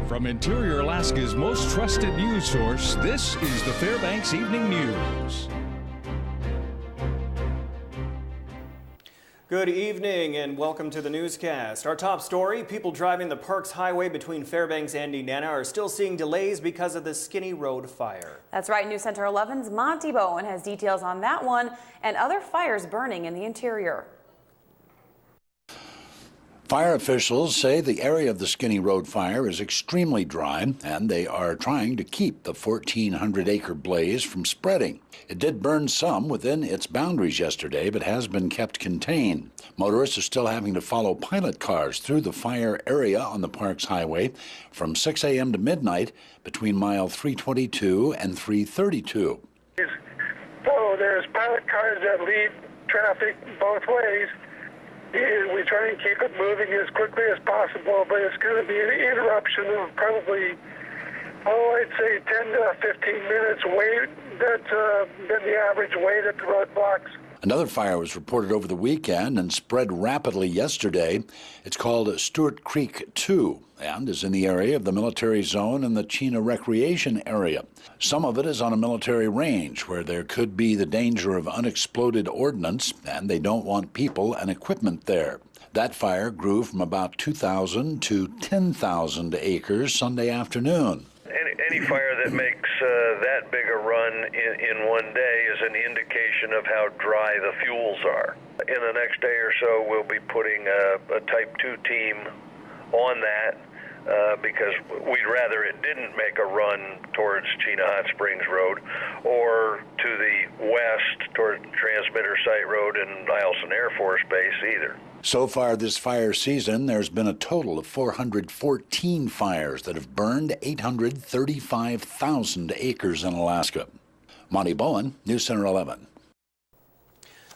From Interior Alaska's most trusted news source, this is the Fbx Evening News. Good evening and welcome to the newscast. Our top story, people driving the Parks Highway between Fairbanks and Nenana are still seeing delays because of the Skinny Road fire. That's right. News Center 11's Monty Bowen has details on that one and other fires burning in the interior. Fire officials say the area of the Skinny Road fire is extremely dry, and they are trying to keep the 1,400-acre blaze from spreading. It did burn some within its boundaries yesterday, but has been kept contained. Motorists are still having to follow pilot cars through the fire area on the Parks Highway from 6 a.m. to midnight between mile 322 and 332. So there's pilot cars that lead traffic both ways. We try and keep it moving as quickly as possible, but it's going to be an interruption of probably, I'd say 10 to 15 minutes wait. That's been the average wait at the roadblocks. Another fire was reported over the weekend and spread rapidly yesterday. It's called Stewart Creek 2 and is in the area of the military zone and the Chena Recreation Area. Some of it is on a military range where there could be the danger of unexploded ordnance, and they don't want people and equipment there. That fire grew from about 2,000 to 10,000 acres Sunday afternoon. Any fire that makes that big a run in one day is an indication of how dry the fuels are. In the next day or so, we'll be putting a Type 2 team on that because we'd rather it didn't make a run towards Chena Hot Springs Road or to the west toward Transmitter Site Road and Eielson Air Force Base either. So far this fire season, there's been a total of 414 fires that have burned 835,000 acres in Alaska. Monty Bowen, News Center 11.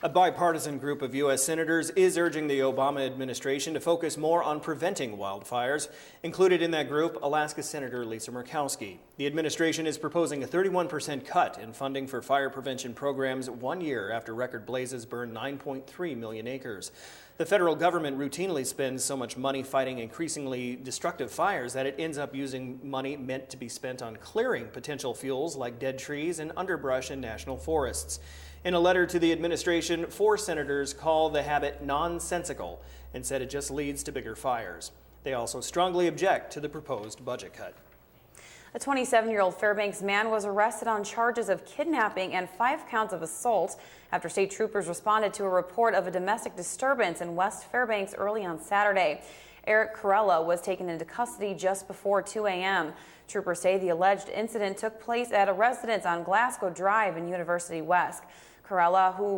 A bipartisan group of U.S. senators is urging the Obama administration to focus more on preventing wildfires. Included in that group, Alaska Senator Lisa Murkowski. The administration is proposing a 31% cut in funding for fire prevention programs 1 year after record blazes burned 9.3 million acres. The federal government routinely spends so much money fighting increasingly destructive fires that it ends up using money meant to be spent on clearing potential fuels like dead trees and underbrush in national forests. In a letter to the administration, 4 senators call the habit nonsensical and said it just leads to bigger fires. They also strongly object to the proposed budget cut. A 27-year-old Fairbanks man was arrested on charges of kidnapping and 5 counts of assault after state troopers responded to a report of a domestic disturbance in West Fairbanks early on Saturday. Eric Corella was taken into custody just before 2 a.m. Troopers say the alleged incident took place at a residence on Glasgow Drive in University West. Corella, who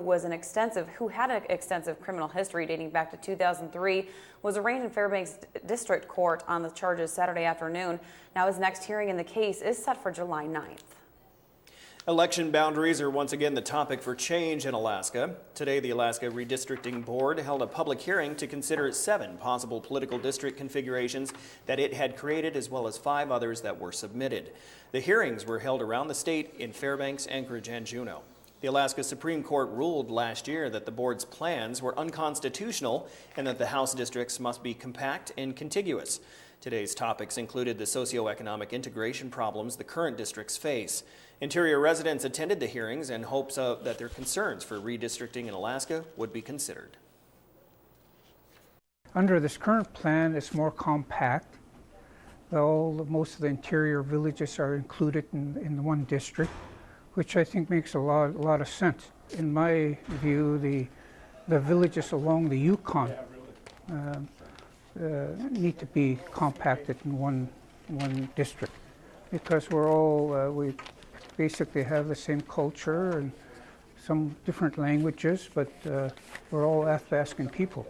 had an extensive criminal history dating back to 2003, was arraigned in Fairbanks District Court on the charges Saturday afternoon. Now his next hearing in the case is set for July 9th. Election boundaries are once again the topic for change in Alaska. Today, the Alaska Redistricting Board held a public hearing to consider 7 possible political district configurations that it had created, as well as 5 others that were submitted. The hearings were held around the state in Fairbanks, Anchorage, and Juneau. The Alaska Supreme Court ruled last year that the board's plans were unconstitutional and that the House districts must be compact and contiguous. Today's topics included the socioeconomic integration problems the current districts face. Interior residents attended the hearings in hopes that their concerns for redistricting in Alaska would be considered. Under this current plan, it's more compact. Most of the interior villages are included in one district, which I think makes a lot of sense. In my view, the villages along the Yukon need to be compacted in one district because we basically have the same culture and some different languages, but we're all Athabascan people.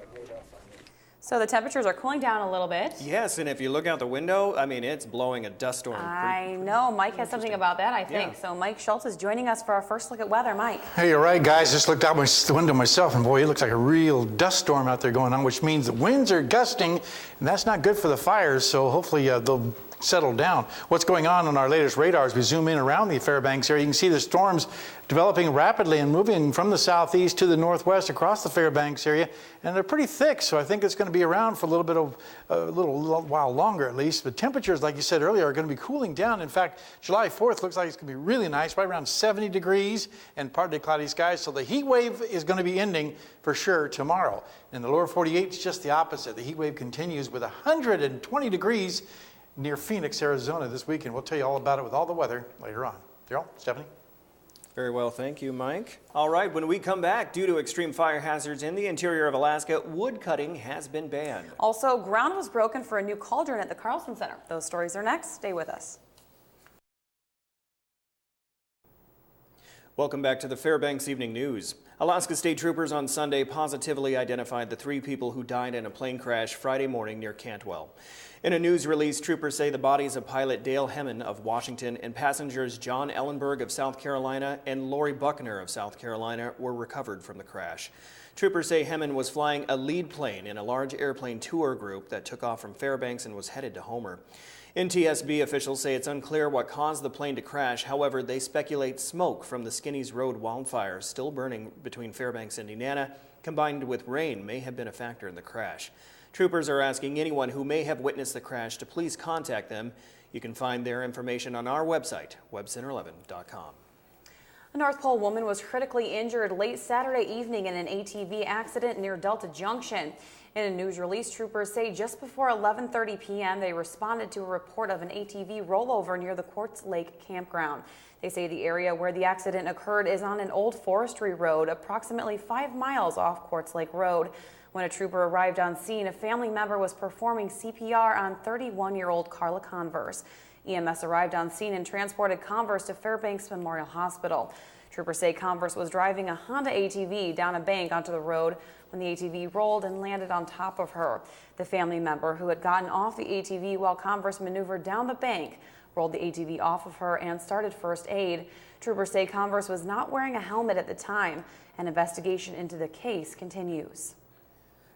So the temperatures are cooling down a little bit. Yes, and if you look out the window, I mean, it's blowing a dust storm. I know. Mike has something about that, I think. Yeah. So Mike Schultz is joining us for our first look at weather. Mike. Hey, you're right, guys. Just looked out the window myself, and boy, it looks like a real dust storm out there going on, which means the winds are gusting, and that's not good for the fires. So hopefully they'll settled down. What's going on our latest radars, we zoom in around the Fairbanks area, you can see the storms developing rapidly and moving from the southeast to the northwest across the Fairbanks area, and they're pretty thick, so I think it's going to be around for a little while longer at least. But temperatures, like you said earlier, are going to be cooling down. In fact, July 4th looks like it's going to be really nice, right around 70 degrees and partly cloudy skies, so the heat wave is going to be ending for sure tomorrow. In the lower 48, it's just the opposite. The heat wave continues with 120 degrees near Phoenix, Arizona this weekend. We'll tell you all about it with all the weather later on. Daryl, Stephanie? Very well, thank you, Mike. All right, when we come back, due to extreme fire hazards in the interior of Alaska, wood cutting has been banned. Also, ground was broken for a new cauldron at the Carlson Center. Those stories are next. Stay with us. Welcome back to the Fairbanks Evening News. Alaska State Troopers on Sunday positively identified the 3 people who died in a plane crash Friday morning near Cantwell. In a news release, troopers say the bodies of pilot Dale Hemmen of Washington and passengers John Ellenberg of South Carolina and Lori Buckner of South Carolina were recovered from the crash. Troopers say Hemmen was flying a lead plane in a large airplane tour group that took off from Fairbanks and was headed to Homer. NTSB officials say it's unclear what caused the plane to crash. However, they speculate smoke from the Skinnies Road wildfire still burning between Fairbanks and Nenana, combined with rain, may have been a factor in the crash. Troopers are asking anyone who may have witnessed the crash to please contact them. You can find their information on our website, webcenter11.com. A North Pole woman was critically injured late Saturday evening in an ATV accident near Delta Junction. In a news release, troopers say just before 11:30 p.m. they responded to a report of an ATV rollover near the Quartz Lake campground. They say the area where the accident occurred is on an old forestry road approximately 5 miles off Quartz Lake Road. When a trooper arrived on scene, a family member was performing CPR on 31-year-old Carla Converse. EMS arrived on scene and transported Converse to Fairbanks Memorial Hospital. Troopers say Converse was driving a Honda ATV down a bank onto the road when the ATV rolled and landed on top of her. The family member, who had gotten off the ATV while Converse maneuvered down the bank, rolled the ATV off of her and started first aid. Troopers say Converse was not wearing a helmet at the time. An investigation into the case continues.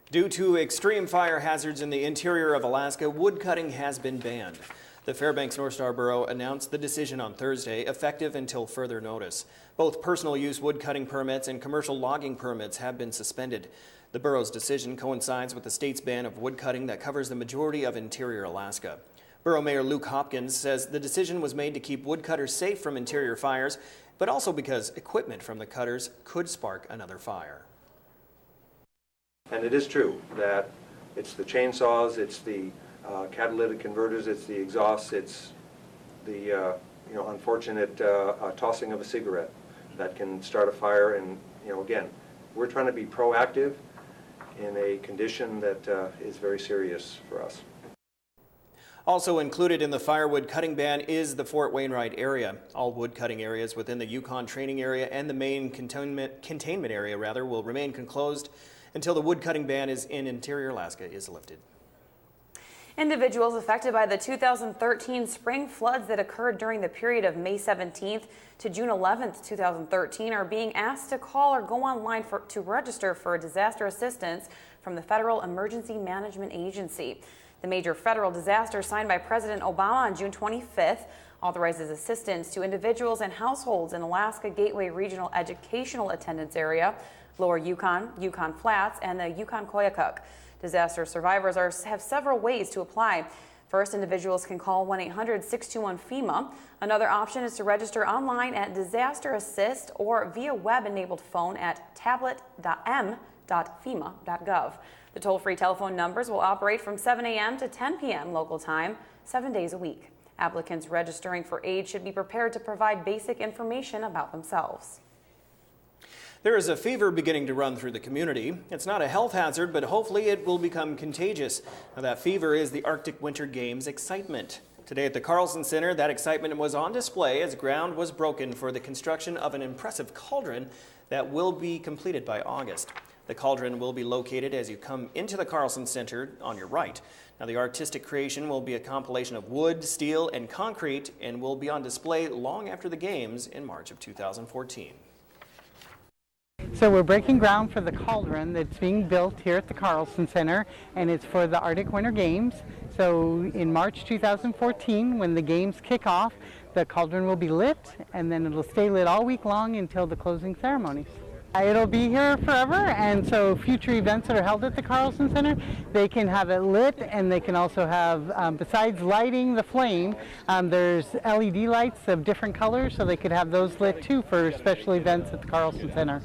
Due to extreme fire hazards in the interior of Alaska, wood cutting has been banned. The Fairbanks North Star Borough announced the decision on Thursday, effective until further notice. Both personal use wood cutting permits and commercial logging permits have been suspended. The borough's decision coincides with the state's ban of wood cutting that covers the majority of interior Alaska. Borough Mayor Luke Hopkins says the decision was made to keep woodcutters safe from interior fires, but also because equipment from the cutters could spark another fire. And it is true that it's the chainsaws, it's the catalytic converters, it's the exhausts, it's the unfortunate tossing of a cigarette that can start a fire. And again, we're trying to be proactive in a condition that is very serious for us. Also included in the firewood cutting ban is the Fort Wainwright area. All wood cutting areas within the Yukon training area and the main containment area will remain closed until the wood cutting ban in interior Alaska is lifted. Individuals affected by the 2013 spring floods that occurred during the period of May 17th to June 11th, 2013 are being asked to call or go online to register for disaster assistance from the Federal Emergency Management Agency. The major federal disaster signed by President Obama on June 25th authorizes assistance to individuals and households in Alaska Gateway Regional Educational Attendance Area, Lower Yukon, Yukon Flats, and the Yukon-Koyukuk. Disaster survivors have several ways to apply. First, individuals can call 1-800-621-FEMA. Another option is to register online at Disaster Assist or via web-enabled phone at tablet.m.fema.gov. The toll-free telephone numbers will operate from 7 a.m. to 10 p.m. local time, 7 days a week. Applicants registering for aid should be prepared to provide basic information about themselves. There is a fever beginning to run through the community. It's not a health hazard, but hopefully it will become contagious. Now, that fever is the Arctic Winter Games excitement. Today at the Carlson Center, that excitement was on display as ground was broken for the construction of an impressive cauldron that will be completed by August. The cauldron will be located as you come into the Carlson Center on your right. Now, the artistic creation will be a compilation of wood, steel, and concrete and will be on display long after the Games in March of 2014. So we're breaking ground for the cauldron that's being built here at the Carlson Center, and it's for the Arctic Winter Games. So in March 2014, when the games kick off, the cauldron will be lit, and then it'll stay lit all week long until the closing ceremonies. It'll be here forever, and so future events that are held at the Carlson Center, they can have it lit, and they can also have, besides lighting the flame, there's LED lights of different colors, so they could have those lit too for special events at the Carlson Center.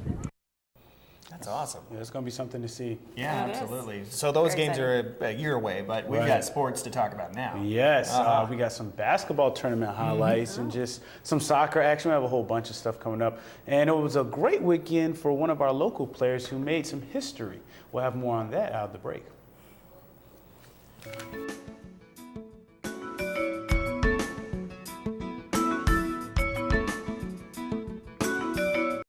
That's awesome. Yeah, it's going to be something to see. Yeah, absolutely. So those games are a year away, but we've got sports to talk about now. Yes, we got some basketball tournament highlights and just some soccer action. We have a whole bunch of stuff coming up. And it was a great weekend for one of our local players who made some history. We'll have more on that out of the break.